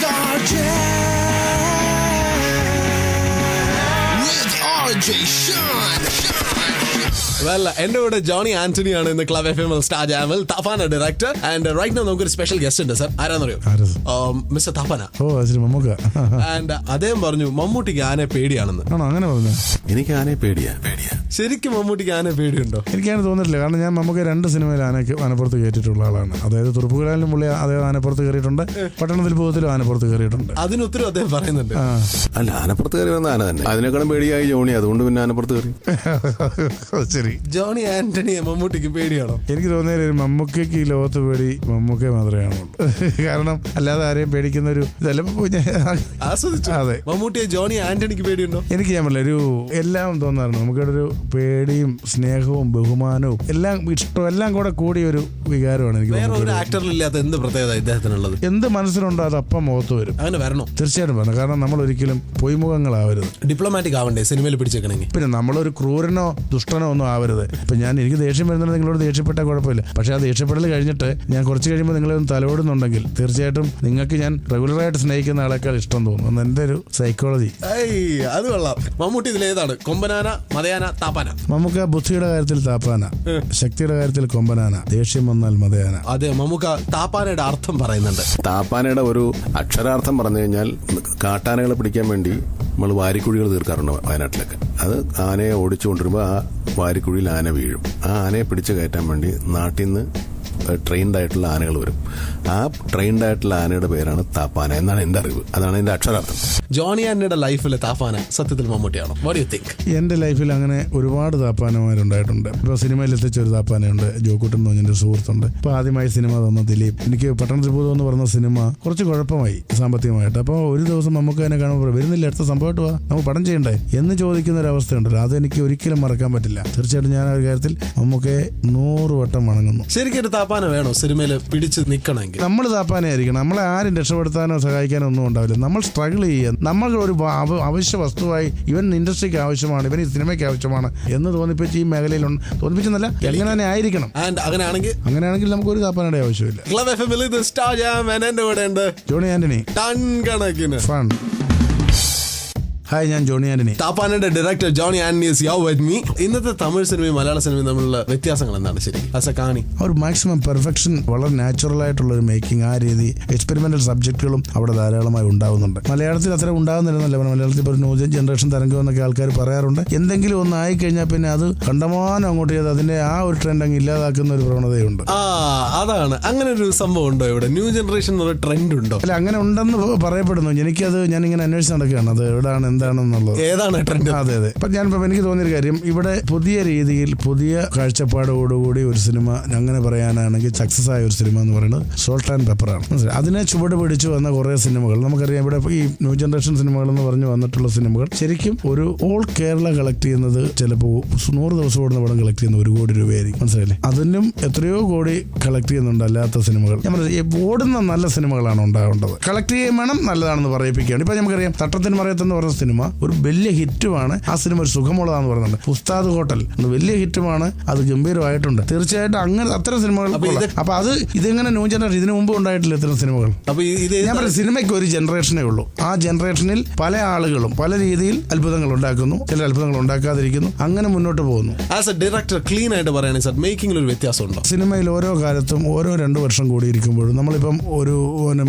Star Jam with RJ Sean. എന്റെ കൂടെ Johnny Antony ആണ് ഇന്ന് ക്ലബ് FM സ്റ്റാർ ജാമിൽ. Thappana director and right now നമുക്കൊരു സ്പെഷ്യൽ ഗസ്റ്റ് ഉണ്ട്. സർ ആരാന്നറിയോ? മിസ്റ്റർ തഫാന. ആൻഡ് അദ്ദേഹം പറഞ്ഞു മമ്മൂട്ടിക്ക് ആനയെ പേടിയാണെന്ന്. അങ്ങനെ പറഞ്ഞു. എനിക്ക് ആനയെ പേടിയാ. ശരിക്കും മമ്മൂട്ടിക്ക് ആനയെ പേടിയുണ്ടോ? എനിക്കങ്ങനെ തോന്നിട്ടില്ല. കാരണം ഞാൻ മമ്മൂക്ക് 2 സിനിമയിൽ ആനപ്പുറത്ത് കയറ്റിയിട്ടുള്ള ആളാണ്. അതായത് തുറപ്പുകാലിലും പുള്ളി അദ്ദേഹം ആനപ്പുറത്ത് കയറിയിട്ടുണ്ട്, പട്ടണത്തിൽ ഭൂതത്തിലും ആനപ്പുറത്ത് കയറിയിട്ടുണ്ട്. അതിന് ഉത്തരം അദ്ദേഹം പറയുന്നുണ്ട്. അല്ല, ആനപ്പുറത്ത് കയറി വന്ന ആന തന്നെ. അതിനേക്കാളും പേടിയായി ജോണി, അതുകൊണ്ട് പിന്നെ ആനപ്പുറത്ത് കയറി. ശരി, ജോണി ആന്റണിയെ മമ്മൂട്ടിക്ക് പേടിയാണോ? എനിക്ക് തോന്നിയാലും മമ്മൂക്കയ്ക്ക് ഈ ലോകത്ത് പേടി മമ്മൂക്ക മാത്രമേ ആണുള്ളൂ. കാരണം അല്ലാതെ ആരെയും പേടിക്കുന്ന ഒരു ആസ്വദിച്ചു. അതെ, മമ്മൂട്ടിയെ ജോണി ആന്റണിക്ക് പേടിയുണ്ടോ? എനിക്ക് ഞാൻ പറഞ്ഞ ഒരു എല്ലാം തോന്നാറുണ്ട്. നമുക്കിവിടെ ഒരു പേടിയും സ്നേഹവും ബഹുമാനവും എല്ലാം ഇഷ്ടവും എല്ലാം കൂടെ കൂടിയ ഒരു വികാരമാണ് എനിക്ക്. വേറെ ഒരു ആക്ടറിലില്ലാത്ത എന്ത് പ്രത്യേകത ഇദ്ദേഹത്തിനുള്ളത്? എന്ത് മനസ്സിലുണ്ടോ അത് അപ്പം മുഖത്ത് വരും. അങ്ങനെ വരണം, തീർച്ചയായിട്ടും വരണം. കാരണം നമ്മൾ ഒരിക്കലും പൊയ്മുഖങ്ങളാവരുത്. ഡിപ്ലോമാറ്റിക് ആവണ്ടേ സിനിമയിൽ പിടിച്ചേക്കണമെങ്കിൽ? പിന്നെ നമ്മളൊരു ക്രൂരനോ ദുഷ്ടനോ ഒന്നും ആവരുത്. ഇപ്പൊ എനിക്ക് ദേഷ്യം വരുന്നുണ്ട്, നിങ്ങളോട് ദേഷ്യപ്പെട്ടാൽ കുഴപ്പമില്ല. പക്ഷെ ആ ദേഷ്യപ്പെടൽ കഴിഞ്ഞിട്ട് ഞാൻ കുറച്ച് കഴിയുമ്പോൾ നിങ്ങളെ ഒന്ന് തലോടുന്നുണ്ടെങ്കിൽ തീർച്ചയായിട്ടും നിങ്ങൾക്ക് ഞാൻ റെഗുലറായിട്ട് സ്നേഹിക്കുന്ന ആളെക്കാൾ ഇഷ്ടം തോന്നും. എന്റെ ഒരു സൈക്കോളജി. അത് കൊള്ളാം. മമ്മൂട്ടി ഇതിലേതാണ്? കൊമ്പനാന, മതയാന, താപ്പാന? മമ്മൂക്ക ബുദ്ധിയുടെ കാര്യത്തിൽ താപ്പാന, ശക്തിയുടെ കാര്യത്തിൽ കൊമ്പനാന, ദേഷ്യം വന്നാൽ മതയാന. അതെ, മമ്മൂക്ക താപ്പാനയുടെ അർത്ഥം പറയുന്നുണ്ട്. താപ്പാനയുടെ ഒരു അക്ഷരാർത്ഥം പറഞ്ഞു കഴിഞ്ഞാൽ കാട്ടാനകളെ പിടിക്കാൻ വേണ്ടി നമ്മൾ വാരിക്കുഴികൾ തീർക്കാറുണ്ട് വയനാട്ടിലൊക്കെ. അത് ആനയെ ഓടിച്ചു കൊണ്ടുവരുമ്പോൾ ആ വാരിക്കുഴിയിൽ ആന വീഴും. ആ ആനയെ പിടിച്ചു കയറ്റാൻ വേണ്ടി നാട്ടിൽ നിന്ന് ട്രെയിൻഡ് ആയിട്ടുള്ള ആനകൾ വരും. ആ ട്രെയിൻഡ് ആയിട്ടുള്ള ആനയുടെ പേരാണ് താപ്പാന എന്നാണ് എന്റെ അറിവ്. അതാണ് എന്റെ അക്ഷരാർത്ഥം. ജോണി ആന്റണിയുടെ ലൈഫിലെ താപ്പാന സത്യത്തിൽ മമ്മൂട്ടിയാണോ? What do you think? എന്റെ ലൈഫിൽ അങ്ങനെ ഒരുപാട് താപ്പാനമാരുണ്ടായിട്ടുണ്ട്. ഇപ്പൊ സിനിമയിൽ എത്തിച്ച ഒരു താപ്പാനയുണ്ട്, ജോക്കൂട്ടൻ എന്ന് പറഞ്ഞൊരു സുഹൃത്തുണ്ട്. ഇപ്പൊ ആദ്യമായി സിനിമ തന്ന ദിലീപ്. എനിക്ക് പട്ടണത്തിൽ ഭൂതം എന്ന് പറഞ്ഞ സിനിമ കുറച്ച് കുഴപ്പമായി സാമ്പത്തികമായിട്ട്. അപ്പോൾ ഒരു ദിവസം നമുക്ക് തന്നെ കാണുമ്പോൾ വരുന്നില്ല, അടുത്ത സംഭവമായിട്ട് വാ, നമുക്ക് പടം ചെയ്യണ്ടേ എന്ന് ചോദിക്കുന്ന ഒരു അവസ്ഥയുണ്ടല്ലോ. അതെനിക്ക് ഒരിക്കലും മറക്കാൻ പറ്റില്ല. തീർച്ചയായിട്ടും ഞാൻ ആ ഒരു കാര്യത്തിൽ നമുക്ക് 100 വട്ടം വണങ്ങുന്നു. ശരിക്കും താപ്പാന വേണോ സിനിമയിൽ പിടിച്ച് നിൽക്കണമെങ്കിൽ? നമ്മൾ താപ്പാനായിരിക്കണം. നമ്മളെ ആരും രക്ഷപ്പെടുത്താനോ സഹായിക്കാനോ ഒന്നും ഉണ്ടാവില്ല. നമ്മൾ സ്ട്രഗിൾ ചെയ്യുക. നമ്മൾ ഒരു അവശ്യ വസ്തുവായി ഇവൻ ഇൻഡസ്ട്രിക്ക് ആവശ്യമാണ്, ഇവൻ ഈ സിനിമയ്ക്ക് ആവശ്യമാണ് എന്ന് തോന്നിപ്പിച്ച് ഈ മേഖലയിൽ തോന്നിപ്പിച്ചെന്നല്ല, എങ്ങനെ തന്നെ ആയിരിക്കണം. അങ്ങനെയാണെങ്കിൽ നമുക്ക് ഒരു താപ്പാനയുടെ ആവശ്യമില്ല. ക്ലബ് FM സ്റ്റാർ ജാം എന്റെ കൂടെ ഉണ്ട് ജോണി ആന്റണി. ടൺ കണക്കിന് ഫൺ. ഹായ്, ഞാൻ ജോണി ആന്റണി. താപ്പാനയുടെ director Johny Antony is here with me. ഇന്നത്തെ തമിഴ് സിനിമയും മലയാള സിനിമയും തമ്മിലുള്ള വ്യത്യാസങ്ങൾ എന്താണ് ശരി? കാണി ഒരു മാക്സിമം പെർഫെക്ഷൻ, വളരെ നാച്ചുറൽ ആയിട്ടുള്ള ഒരു മേക്കിംഗ്, ആ രീതി എക്സ്പെരിമെന്റൽ സബ്ജക്റ്റുകളും അവിടെ ധാരാളമായി ഉണ്ടാവുന്നുണ്ട്. മലയാളത്തിൽ അത്ര ഉണ്ടാകുന്നില്ലെന്നല്ല, മലയാളത്തിൽ ഇപ്പോൾ ന്യൂ ജനറേഷൻ തരംഗം എന്നൊക്കെ ആൾക്കാർ പറയാറുണ്ട്. എന്തെങ്കിലും ഒന്ന് ആയിക്കഴിഞ്ഞാൽ പിന്നെ അത് കണ്ടമാനം അങ്ങോട്ട് ചെയ്ത് അതിന്റെ ആ ഒരു ട്രെൻഡ് അങ്ങ് ഇല്ലാതാക്കുന്ന ഒരു പ്രവണതയുണ്ട്. അതാണ്, അങ്ങനെ ഒരു സംഭവം ഉണ്ടോ ഇവിടെ? ന്യൂ ജനറേഷൻ എന്നൊരു ട്രെൻഡ് ഉണ്ടോ? അല്ല, അങ്ങനെ ഉണ്ടെന്ന് പറയപ്പെടുന്നു. എനിക്കത് ഞാനിങ്ങനെ അന്വേഷിച്ച് നടക്കുകയാണ്, അത് എവിടെയാണ് എന്താണെന്നുള്ളത്. ഏതാണ് ട്രെൻഡ്? അതെ. അപ്പൊ എനിക്ക് തോന്നിയൊരു കാര്യം, ഇവിടെ പുതിയ രീതിയിൽ പുതിയ കാഴ്ചപ്പാടോടുകൂടി ഒരു സിനിമ അങ്ങനെ പറയാനാണെങ്കിൽ സക്സസ് ആയ ഒരു സിനിമ എന്ന് പറയുന്നത് സോൾട്ട് ആൻഡ് പെപ്പർ ആണ്. അതിനെ ചുവട് പിടിച്ചു വന്ന കുറെ സിനിമകൾ നമുക്കറിയാം. ഇവിടെ ഈ ന്യൂ ജനറേഷൻ സിനിമകൾ എന്ന് പറഞ്ഞു വന്നിട്ടുള്ള സിനിമകൾ ശരിക്കും ഒരു ഓൾ കേരള കളക്ട് ചെയ്യുന്നത് ചിലപ്പോൾ 100 ദിവസം ഓടുന്ന പടം കളക്ട് ചെയ്യുന്ന 1 കോടി രൂപയായിരിക്കും. മനസ്സിലായില്ലേ? അതിനും എത്രയോ കോടി കളക്ട് ചെയ്യുന്നുണ്ട് അല്ലാത്ത സിനിമകൾ. ഞാൻ ഓടുന്ന നല്ല സിനിമകളാണ് ഉണ്ടാവേണ്ടത്. കളക്ട് ചെയ്യാൻ വേണം, നല്ലതാണെന്ന് പറയിപ്പിക്കുകയാണ്. ഇപ്പൊ നമുക്കറിയാം തട്ടത്തിന് മറയത്തെന്ന് പറഞ്ഞ സിനിമ ഒരു വലിയ ഹിറ്റുമാണ്. ആ സിനിമ ഒരു സുഖമുള്ളതാന്ന് പറയുന്നുണ്ട്. ഉസ്താദ് ഹോട്ടൽ വലിയ ഹിറ്റുമാണ്, അത് ഗംഭീരമായിട്ടുണ്ട്. തീർച്ചയായിട്ടും അങ്ങനെ അത്തരം സിനിമകൾ. അപ്പൊ അത് ഇതെങ്ങനെ ന്യൂ ജനറേഷൻ, ഇതിനു മുമ്പ് ഉണ്ടായിട്ടില്ല ഇത്തരം സിനിമകൾ. ഞാൻ പറയുന്നത് സിനിമയ്ക്ക് ഒരു ജനറേഷനേ ഉള്ളൂ. ആ ജനറേഷനിൽ പല ആളുകളും പല രീതിയിൽ അത്ഭുതങ്ങൾ ഉണ്ടാക്കുന്നു, ചില അത്ഭുതങ്ങൾ ഉണ്ടാക്കാതിരിക്കുന്നു, അങ്ങനെ മുന്നോട്ട് പോകുന്നു. ആസ് എ ഡയറക്ടർ ക്ലീൻ ആയിട്ട് പറയുകയാണെങ്കിൽ സർ, മേക്കിംഗിൽ ഒരു വ്യത്യാസമുണ്ടോ? സിനിമയിൽ ഓരോ കാലത്തും ഓരോ 2 വർഷം കൂടി ഇരിക്കുമ്പോഴും നമ്മളിപ്പം ഒരു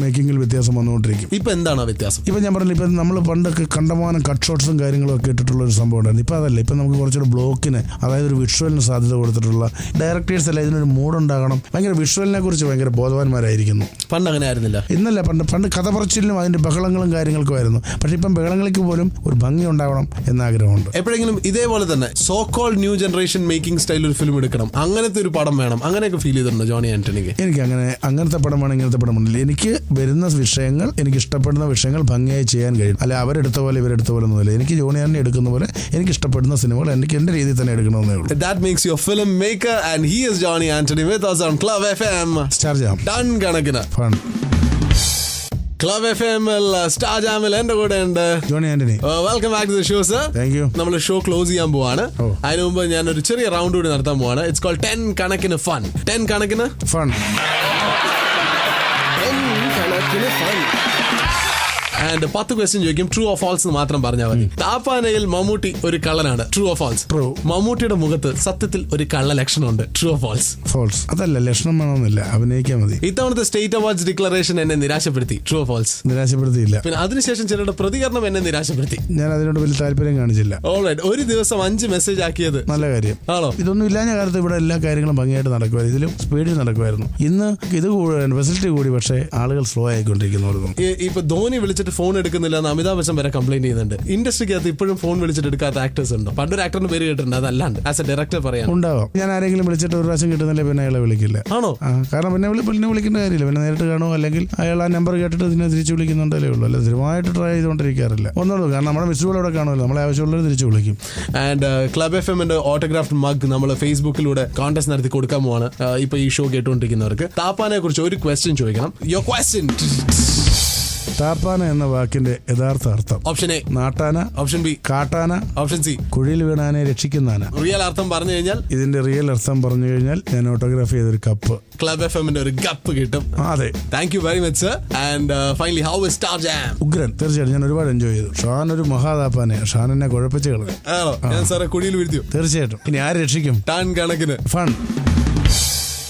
മേക്കിംഗിൽ വ്യത്യാസം വന്നുകൊണ്ടിരിക്കും. ഇപ്പൊ എന്താണ് വ്യത്യാസം? ഇപ്പൊ ഞാൻ പറഞ്ഞില്ല, ഇപ്പൊ നമ്മൾ പണ്ടൊക്കെ കണ്ടമാനം കട്ട് ഷോട്ട്സും കാര്യങ്ങളും ഒക്കെ ഇട്ടിട്ടുള്ള ഒരു സംഭവം ഉണ്ടായിരുന്നു. ഇപ്പൊ അതല്ല. ഇപ്പൊ നമുക്ക് കുറച്ചൊരു ബ്ലോക്കിന്, അതായത് ഒരു വിഷ്വലിന് സാധ്യത കൊടുത്തിട്ടുള്ള ഡയറക്ടേഴ്സ് അല്ല, ഇതിനൊരു മൂഡുണ്ടാകണം. ഭയങ്കര വിഷ്വലിനെ കുറിച്ച് ഭയങ്കര ബോധവാന്മാരായിരിക്കുന്നു. പണ്ട് അങ്ങനെ ആയിരുന്നില്ല. ഇന്നല്ല, പണ്ട് കഥ പറച്ചിലും അതിന്റെ ബഹളങ്ങളും കാര്യങ്ങൾക്കും ആയിരുന്നു. പക്ഷെ ഇപ്പം ബഹളങ്ങൾക്ക് പോലും ഒരു ഭംഗി ഉണ്ടാവണം എന്നാഗ്രഹമുണ്ട്. എപ്പോഴെങ്കിലും ഇതേപോലെ തന്നെ so called new generation making style ഒരു ഫിലിം എടുക്കണം, അങ്ങനത്തെ ഒരു പടം വേണം, അങ്ങനെയൊക്കെ ഫീൽ ചെയ്തിട്ടുണ്ടോ ജോണി ആന്റണിക്ക്? എനിക്ക് അങ്ങനത്തെ പടമാണ്, ഇങ്ങനത്തെ പടമാണില്ല. എനിക്ക് വരുന്ന വിഷയങ്ങൾ, എനിക്ക് ഇഷ്ടപ്പെടുന്ന വിഷയങ്ങൾ ഭംഗിയായി ചെയ്യാൻ കഴിയും. അല്ല അവരെടുത്ത പോലെ ഇവരെടുത്ത പോലെ ഒന്നുമില്ല. എനിക്ക് ജോണി ആന്റണി എടുക്കുന്ന പോലെ എനിക്ക് ഇഷ്ടപ്പെടുന്ന സിനിമകൾ എനിക്ക് എന്റെ രീതിയിൽ തന്നെ എടുക്കണമെന്നേ ഉള്ളൂ. That makes you a filmmaker and he is Johnny Anthony with us on Club FM. Star Jam. Done കണക്കിന് ഫൺ. Club FM സ്റ്റാർ ജാമിൽ എന്റെ കൂടെ ഉണ്ട് Johnny Antony. Welcome back to the show sir. Thank you. നമ്മൾ show close ചെയ്യാൻ പോവാണ്. അതിനു മുമ്പ് ഞാൻ ഒരു ചെറിയ റൗണ്ട് കൂടി നടത്താൻ പോവാണ്. ഇറ്റ്സ് കോൾഡ് 10 കണക്കിന് ഫൺ. 10 കണക്കിന് ഫൺ. 10 കണക്കിന് ഫൺ. ആൻഡ് 10 ക്വസ്റ്റ്യൻ ചോദിക്കും. ട്രൂ ഓർ ഫാൾസ് എന്ന് മാത്രം പറഞ്ഞാൽ മതി. താപ്പാനയിൽ മമ്മൂട്ടി ഒരു കള്ളനാണ്. True or false? ട്രൂ. മമ്മൂട്ടിയുടെ മുഖത്ത് സത്യത്തിൽ ഒരു കള്ള ലക്ഷണമുണ്ട്. True or false? ഫാൾസ്. അതല്ല, ലക്ഷണം വേണമെന്നില്ല, അഭിനയിക്കാൻ മതി. ഇത്തവണത്തെ സ്റ്റേറ്റ് അവാർഡ്സ് ഡിക്ലറേഷൻ എന്നെ നിരാശപ്പെടുത്തി. True or false? നിരാശപ്പെടുത്തിയില്ല. പിന്നെ അതിനുശേഷം ചിലരുടെ പ്രതികരണം എന്നെ നിരാശപ്പെടുത്തി. ഞാൻ അതിനോട് വലിയ താല്പര്യം കാണിച്ചില്ല. ഓൾറൈറ്റ്. ഒരു ദിവസം 5 മെസ്സേജ് ആക്കിയത് നല്ല കാര്യം ആണോ? ഇതൊന്നും ഇല്ലാഞ്ഞ കാലത്ത് ഇവിടെ എല്ലാ കാര്യങ്ങളും ഭംഗിയായിട്ട് നടക്കുമായിരുന്നു. ഇതിലും സ്പീഡിൽ നടക്കുമായിരുന്നു. ഇന്ന് ഇത് ഫെസിലിറ്റി കൂടി, പക്ഷേ ആളുകൾ സ്ലോ ആയിക്കൊണ്ടിരിക്കുന്നു. ഇപ്പൊ ധോനി വിളിച്ചിട്ട് ഫോൺ എടുക്കുന്നില്ല എന്ന് അമിതാഭ് ബച്ചൻ വരെ കംപ്ലൈന്റ് ചെയ്യുന്നുണ്ട്. ഇൻഡസ്ട്രിക്കകത്ത് ഇപ്പോഴും ഫോൺ വിളിച്ചിട്ട് എടുക്കാത്ത ആക്ടേഴ്സ് ഉണ്ടോ? പണ്ടൊരു ആക്ടറിന് പേര് കേട്ടിട്ടുണ്ട്, അതല്ലാണ്ട് ആസ് എ ഡയറക്ടർ പറയാം. ഉണ്ടാവും. ഞാൻ ആരെങ്കിലും വിളിച്ചിട്ട് ഒരു പ്രാവശ്യം കിട്ടുന്നില്ല, പിന്നെ അയാളെ വിളിക്കില്ല. ആണോ? കാരണം പിന്നെ വിളിക്കേണ്ട കാര്യമില്ല. പിന്നെ നേരിട്ട് കാണുമോ, അല്ലെങ്കിൽ അയാൾ ആ നമ്പർ കേട്ടിട്ട് ഇതിനെ തിരിച്ചു വിളിക്കുന്നുണ്ടല്ലേ ഉള്ളൂ. അല്ല, സ്ഥിരമായിട്ട് ട്രൈ ചെയ്തുകൊണ്ടിരിക്കാറില്ല. ഒന്നുള്ളൂ, കാരണം നമ്മുടെ മിസ്സുകൾ അവിടെ കാണുമല്ലോ, നമ്മളെ ആവശ്യമുള്ളവർ തിരിച്ചു വിളിക്കും. ആൻഡ് ക്ലബ് FM-ന്റെ ഓട്ടോഗ്രാഫ്ഡ് മഗ് നമ്മൾ ഫേസ്ബുക്കിലൂടെ കോൺടെസ്റ്റ് നടത്തി കൊടുക്കാൻ പോവാണ്. ഇപ്പൊ ഈ ഷോ കേട്ടുകൊണ്ടിരിക്കുന്നവർക്ക് താപ്പാനെ കുറിച്ച് ഒരു ക്വസ്റ്റ്യൻ ചോദിക്കണം. Your question. താപ്പാന എന്ന വാക്കിന്റെ യഥാർത്ഥ അർത്ഥം? ഓപ്ഷൻ എ നാട്ടാന, ഓപ്ഷൻ ബി കാട്ടാന, ഓപ്ഷൻ സി കുഴിയിൽ വീണാനെ രക്ഷിക്കുന്നാന. റിയൽ അർത്ഥം പറഞ്ഞു കഴിഞ്ഞാൽ? ഇതിന്റെ റിയൽ അർത്ഥം പറഞ്ഞു കഴിഞ്ഞാൽ ഞാൻ ഓട്ടോഗ്രാഫി ചെയ്തൊരു കപ്പ് ക്ലബ് FM-ന്റെ ഒരു കപ്പ് കിട്ടും. അതെ. Thank you very much sir. And finally, how is star jam? ഉഗ്രൻ. തീർച്ചയായിട്ടും ഞാൻ ഒരുപാട് എൻജോയ് ചെയ്തു. ഷാൻ ഒരു മഹാതാപ്പാനെയാണ്. ഷാൻ എന്നെ കുഴപ്പിച്ച് കളഞ്ഞു. ആണോ? ഞാൻ സാറെ കുഴിയിൽ വീഴ്ത്തിയോ? തീർച്ചയായിട്ടും. ഇനി ആര് രക്ഷിക്കും? ടൺ കണക്കിന് ഫൺ.